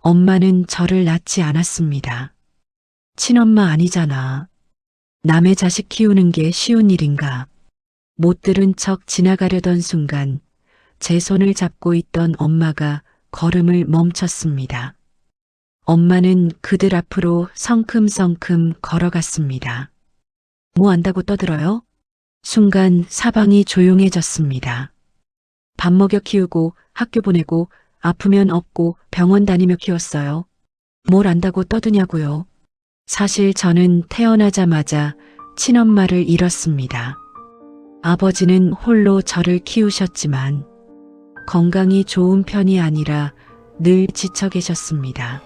엄마는 저를 낳지 않았습니다. 친엄마 아니잖아. 남의 자식 키우는 게 쉬운 일인가. 못 들은 척 지나가려던 순간 제 손을 잡고 있던 엄마가 걸음을 멈췄습니다. 엄마는 그들 앞으로 성큼성큼 걸어갔습니다. 뭐 안다고 떠들어요? 순간 사방이 조용해졌습니다. 밥 먹여 키우고 학교 보내고 아프면 업고 병원 다니며 키웠어요. 뭘 안다고 떠드냐고요. 사실 저는 태어나자마자 친엄마를 잃었습니다. 아버지는 홀로 저를 키우셨지만 건강이 좋은 편이 아니라 늘 지쳐 계셨습니다.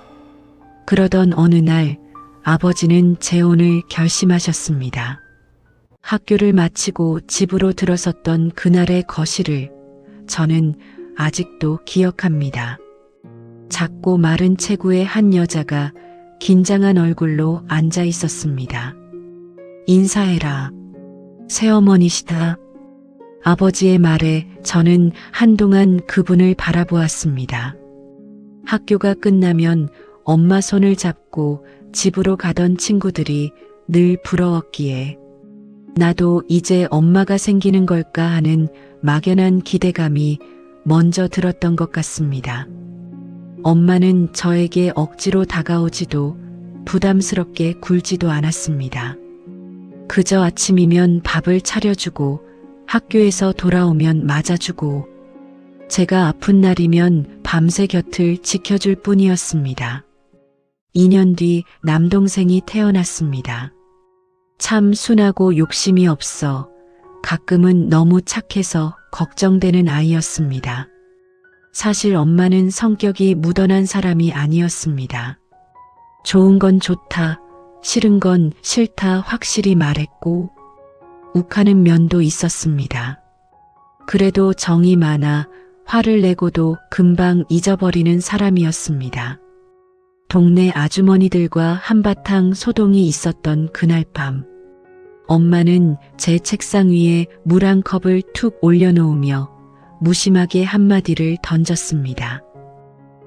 그러던 어느 날 아버지는 재혼을 결심하셨습니다. 학교를 마치고 집으로 들어섰던 그날의 거실을 저는 아직도 기억합니다. 작고 마른 체구의 한 여자가 긴장한 얼굴로 앉아 있었습니다. 인사해라. 새어머니시다. 아버지의 말에 저는 한동안 그분을 바라보았습니다. 학교가 끝나면 엄마 손을 잡고 집으로 가던 친구들이 늘 부러웠기에 나도 이제 엄마가 생기는 걸까 하는 막연한 기대감이 먼저 들었던 것 같습니다. 엄마는 저에게 억지로 다가오지도 부담스럽게 굴지도 않았습니다. 그저 아침이면 밥을 차려주고 학교에서 돌아오면 맞아주고 제가 아픈 날이면 밤새 곁을 지켜줄 뿐이었습니다. 2년 뒤 남동생이 태어났습니다. 참 순하고 욕심이 없어 가끔은 너무 착해서 걱정되는 아이였습니다. 사실 엄마는 성격이 무던한 사람이 아니었습니다. 좋은 건 좋다, 싫은 건 싫다 확실히 말했고 욱하는 면도 있었습니다. 그래도 정이 많아 화를 내고도 금방 잊어버리는 사람이었습니다. 동네 아주머니들과 한바탕 소동이 있었던 그날 밤, 엄마는 제 책상 위에 물 한 컵을 툭 올려놓으며 무심하게 한마디를 던졌습니다.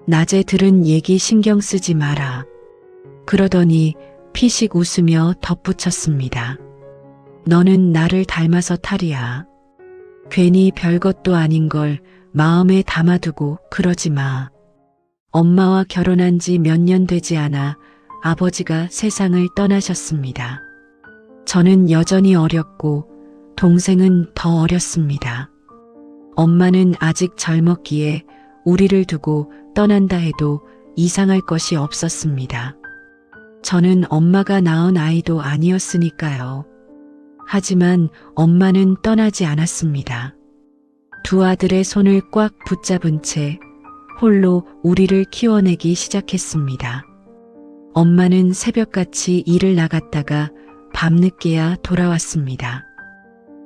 낮에 들은 얘기 신경 쓰지 마라. 그러더니 피식 웃으며 덧붙였습니다. 너는 나를 닮아서 탈이야. 괜히 별것도 아닌 걸 마음에 담아두고 그러지 마. 엄마와 결혼한 지 몇 년 되지 않아 아버지가 세상을 떠나셨습니다. 저는 여전히 어렸고 동생은 더 어렸습니다. 엄마는 아직 젊었기에 우리를 두고 떠난다 해도 이상할 것이 없었습니다. 저는 엄마가 낳은 아이도 아니었으니까요. 하지만 엄마는 떠나지 않았습니다. 두 아들의 손을 꽉 붙잡은 채 홀로 우리를 키워내기 시작했습니다. 엄마는 새벽같이 일을 나갔다가 밤늦게야 돌아왔습니다.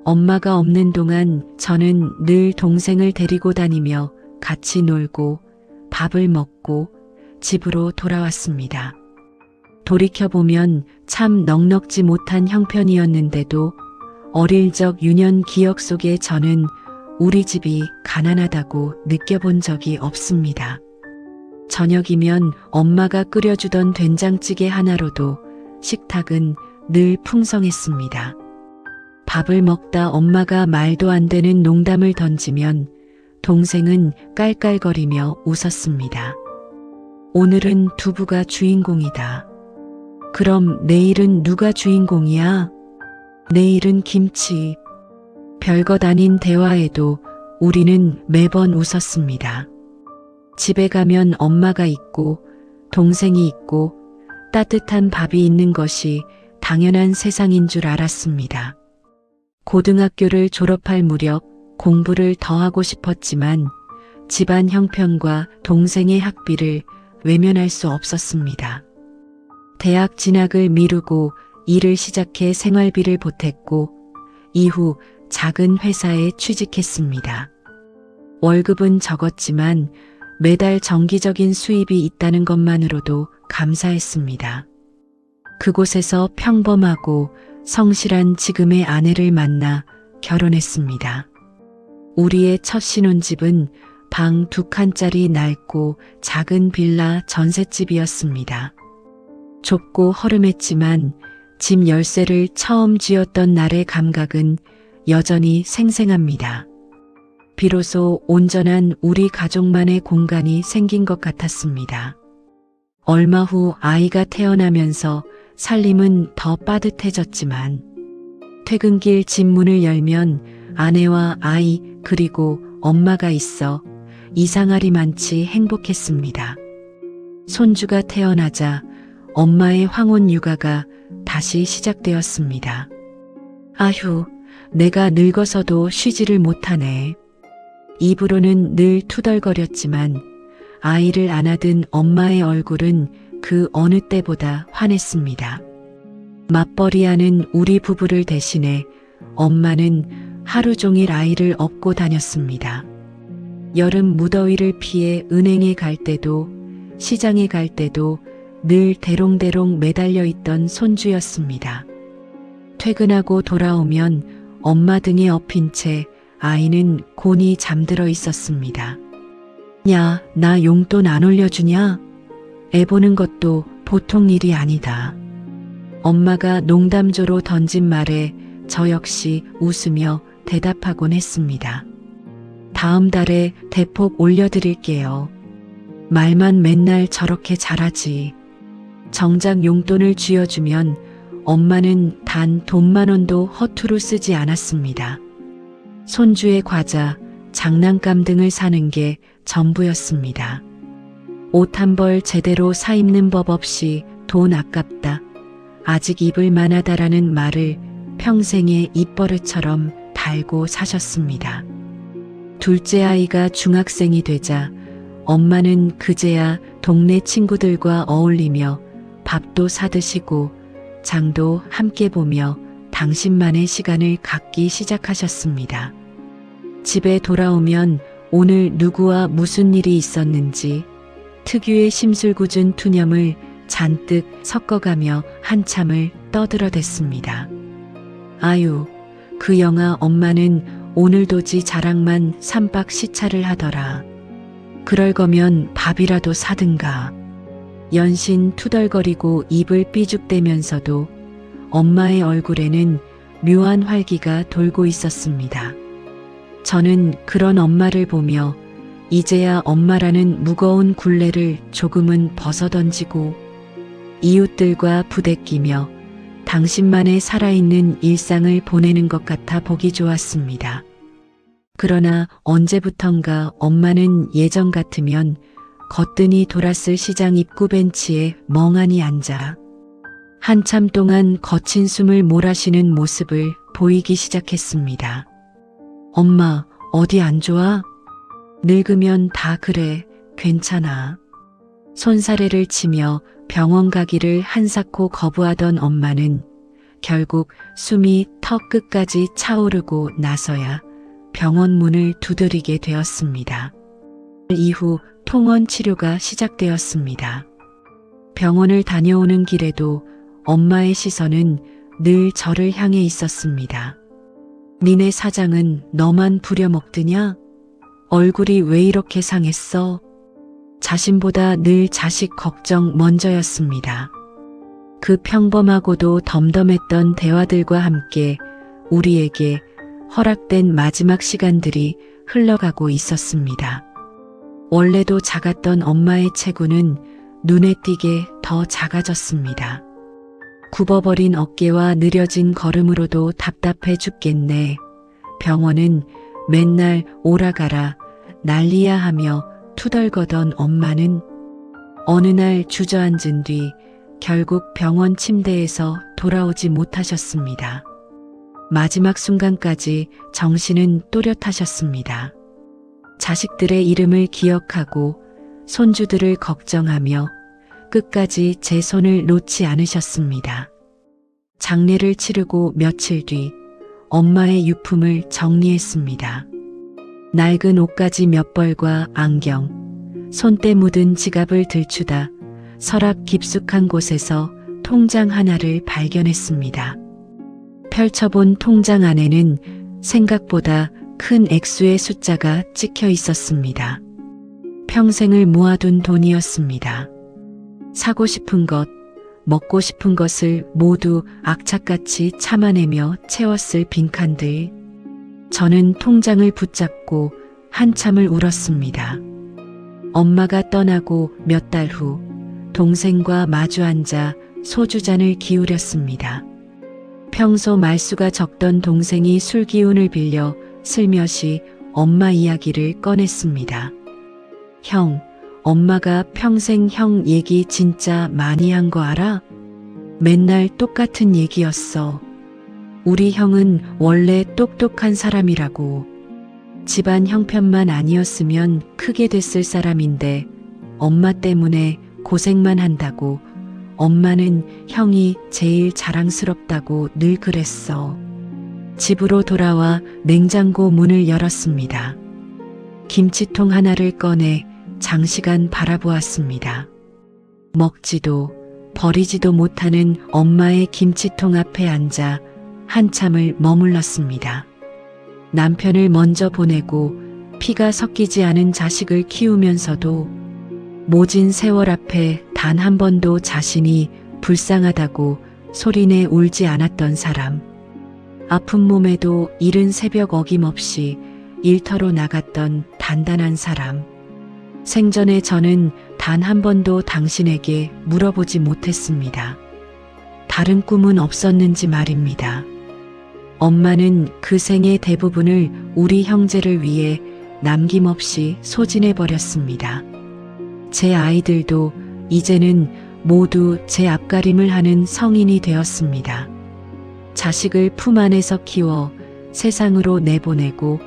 엄마가 없는 동안 저는 늘 동생을 데리고 다니며 같이 놀고 밥을 먹고 집으로 돌아왔습니다. 돌이켜보면 참 넉넉지 못한 형편이었는데도 어릴 적 유년 기억 속에 저는 우리 집이 가난하다고 느껴본 적이 없습니다. 저녁이면 엄마가 끓여주던 된장찌개 하나로도 식탁은 늘 풍성했습니다. 밥을 먹다 엄마가 말도 안 되는 농담을 던지면 동생은 깔깔거리며 웃었습니다. 오늘은 두부가 주인공이다. 그럼 내일은 누가 주인공이야? 내일은 김치. 별것 아닌 대화에도 우리는 매번 웃었습니다. 집에 가면 엄마가 있고 동생이 있고 따뜻한 밥이 있는 것이 당연한 세상인 줄 알았습니다. 고등학교를 졸업할 무렵 공부를 더 하고 싶었지만 집안 형편과 동생의 학비를 외면할 수 없었습니다. 대학 진학을 미루고 일을 시작해 생활비를 보탰고 이후 작은 회사에 취직했습니다. 월급은 적었지만 매달 정기적인 수입이 있다는 것만으로도 감사했습니다. 그곳에서 평범하고 성실한 지금의 아내를 만나 결혼했습니다. 우리의 첫 신혼집은 방 2칸짜리 낡고 작은 빌라 전셋집이었습니다. 좁고 허름했지만 집 열쇠를 처음 쥐었던 날의 감각은 여전히 생생합니다. 비로소 온전한 우리 가족만의 공간이 생긴 것 같았습니다. 얼마 후 아이가 태어나면서 살림은 더 빠듯해졌지만 퇴근길 집 문을 열면 아내와 아이 그리고 엄마가 있어 이상하리만치 행복했습니다. 손주가 태어나자 엄마의 황혼 육아가 다시 시작되었습니다. 아휴, 내가 늙어서도 쉬지를 못하네. 입으로는 늘 투덜거렸지만 아이를 안아든 엄마의 얼굴은 그 어느 때보다 환했습니다. 맞벌이하는 우리 부부를 대신해 엄마는 하루 종일 아이를 업고 다녔습니다. 여름 무더위를 피해 은행에 갈 때도 시장에 갈 때도 늘 대롱대롱 매달려 있던 손주였습니다. 퇴근하고 돌아오면 엄마 등에 엎인 채 아이는 곤히 잠들어 있었습니다. 야, 나 용돈 안 올려주냐? 애 보는 것도 보통 일이 아니다. 엄마가 농담조로 던진 말에 저 역시 웃으며 대답하곤 했습니다. 다음 달에 대폭 올려드릴게요. 말만 맨날 저렇게 잘하지. 정작 용돈을 쥐어주면 엄마는 단 돈 10,000원도 허투루 쓰지 않았습니다. 손주의 과자, 장난감 등을 사는 게 전부였습니다. 옷 한 벌 제대로 사 입는 법 없이 돈 아깝다, 아직 입을 만하다라는 말을 평생의 입버릇처럼 달고 사셨습니다. 둘째 아이가 중학생이 되자 엄마는 그제야 동네 친구들과 어울리며 밥도 사드시고 장도 함께 보며 당신만의 시간을 갖기 시작하셨습니다. 집에 돌아오면 오늘 누구와 무슨 일이 있었는지 특유의 심술궂은 투념을 잔뜩 섞어가며 한참을 떠들어댔습니다. 아유, 그 영아 엄마는 오늘도지 자랑만 3박 시차를 하더라. 그럴 거면 밥이라도 사든가. 연신 투덜거리고 입을 삐죽대면서도 엄마의 얼굴에는 묘한 활기가 돌고 있었습니다. 저는 그런 엄마를 보며 이제야 엄마라는 무거운 굴레를 조금은 벗어던지고 이웃들과 부대끼며 당신만의 살아있는 일상을 보내는 것 같아 보기 좋았습니다. 그러나 언제부턴가 엄마는 예전 같으면 거뜬히 돌았을 시장 입구 벤치에 멍하니 앉아 한참 동안 거친 숨을 몰아쉬는 모습을 보이기 시작했습니다. 엄마, 어디 안 좋아? 늙으면 다 그래, 괜찮아. 손사래를 치며 병원 가기를 한사코 거부하던 엄마는 결국 숨이 턱 끝까지 차오르고 나서야 병원 문을 두드리게 되었습니다. 이후 통원 치료가 시작되었습니다. 병원을 다녀오는 길에도 엄마의 시선은 늘 저를 향해 있었습니다. 니네 사장은 너만 부려먹드냐? 얼굴이 왜 이렇게 상했어? 자신보다 늘 자식 걱정 먼저였습니다. 그 평범하고도 덤덤했던 대화들과 함께 우리에게 허락된 마지막 시간들이 흘러가고 있었습니다. 원래도 작았던 엄마의 체구는 눈에 띄게 더 작아졌습니다. 굽어버린 어깨와 느려진 걸음으로도 답답해 죽겠네. 병원은 맨날 오라가라 난리야 하며 투덜거던 엄마는 어느 날 주저앉은 뒤 결국 병원 침대에서 돌아오지 못하셨습니다. 마지막 순간까지 정신은 또렷하셨습니다. 자식들의 이름을 기억하고 손주들을 걱정하며 끝까지 제 손을 놓지 않으셨습니다. 장례를 치르고 며칠 뒤 엄마의 유품을 정리했습니다. 낡은 옷가지 몇 벌과 안경, 손때 묻은 지갑을 들추다 서랍 깊숙한 곳에서 통장 하나를 발견했습니다. 펼쳐본 통장 안에는 생각보다 큰 액수의 숫자가 찍혀 있었습니다. 평생을 모아둔 돈이었습니다. 사고 싶은 것, 먹고 싶은 것을 모두 악착같이 참아내며 채웠을 빈칸들. 저는 통장을 붙잡고 한참을 울었습니다. 엄마가 떠나고 몇 달 후 동생과 마주 앉아 소주잔을 기울였습니다. 평소 말수가 적던 동생이 술 기운을 빌려 슬며시 엄마 이야기를 꺼냈습니다. 형, 엄마가 평생 형 얘기 진짜 많이 한 거 알아? 맨날 똑같은 얘기였어. 우리 형은 원래 똑똑한 사람이라고. 집안 형편만 아니었으면 크게 됐을 사람인데 엄마 때문에 고생만 한다고. 엄마는 형이 제일 자랑스럽다고 늘 그랬어. 집으로 돌아와 냉장고 문을 열었습니다. 김치통 하나를 꺼내 장시간 바라보았습니다. 먹지도 버리지도 못하는 엄마의 김치통 앞에 앉아 한참을 머물렀습니다. 남편을 먼저 보내고 피가 섞이지 않은 자식을 키우면서도 모진 세월 앞에 단 한 번도 자신이 불쌍하다고 소리내 울지 않았던 사람. 아픈 몸에도 이른 새벽 어김없이 일터로 나갔던 단단한 사람. 생전에 저는 단 한 번도 당신에게 물어보지 못했습니다. 다른 꿈은 없었는지 말입니다. 엄마는 그 생의 대부분을 우리 형제를 위해 남김없이 소진해버렸습니다. 제 아이들도 이제는 모두 제 앞가림을 하는 성인이 되었습니다. 자식을 품 안에서 키워 세상으로 내보내고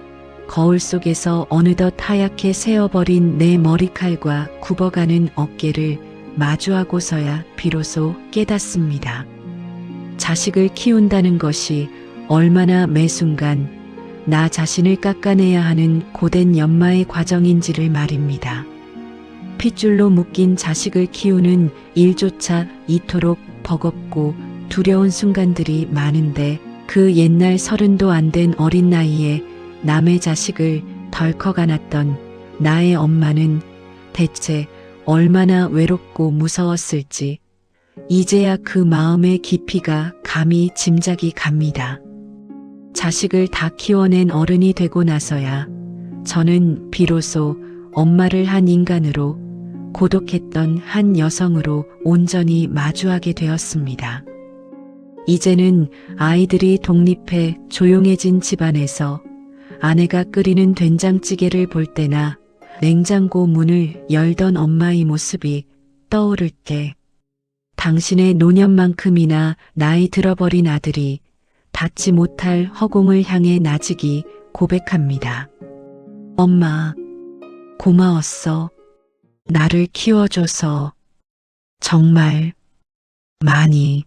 거울 속에서 어느덧 하얗게 새어버린 내 머리칼과 굽어가는 어깨를 마주하고서야 비로소 깨닫습니다. 자식을 키운다는 것이 얼마나 매 순간 나 자신을 깎아내야 하는 고된 연마의 과정인지를 말입니다. 핏줄로 묶인 자식을 키우는 일조차 이토록 버겁고 두려운 순간들이 많은데 그 옛날 30도 안 된 어린 나이에 남의 자식을 덜컥 안았던 나의 엄마는 대체 얼마나 외롭고 무서웠을지 이제야 그 마음의 깊이가 감히 짐작이 갑니다. 자식을 다 키워낸 어른이 되고 나서야 저는 비로소 엄마를 한 인간으로 고독했던 한 여성으로 온전히 마주하게 되었습니다. 이제는 아이들이 독립해 조용해진 집안에서 아내가 끓이는 된장찌개를 볼 때나 냉장고 문을 열던 엄마의 모습이 떠오를 때 당신의 노년만큼이나 나이 들어버린 아들이 닿지 못할 허공을 향해 나직이 고백합니다. 엄마, 고마웠어. 나를 키워줘서 정말 많이.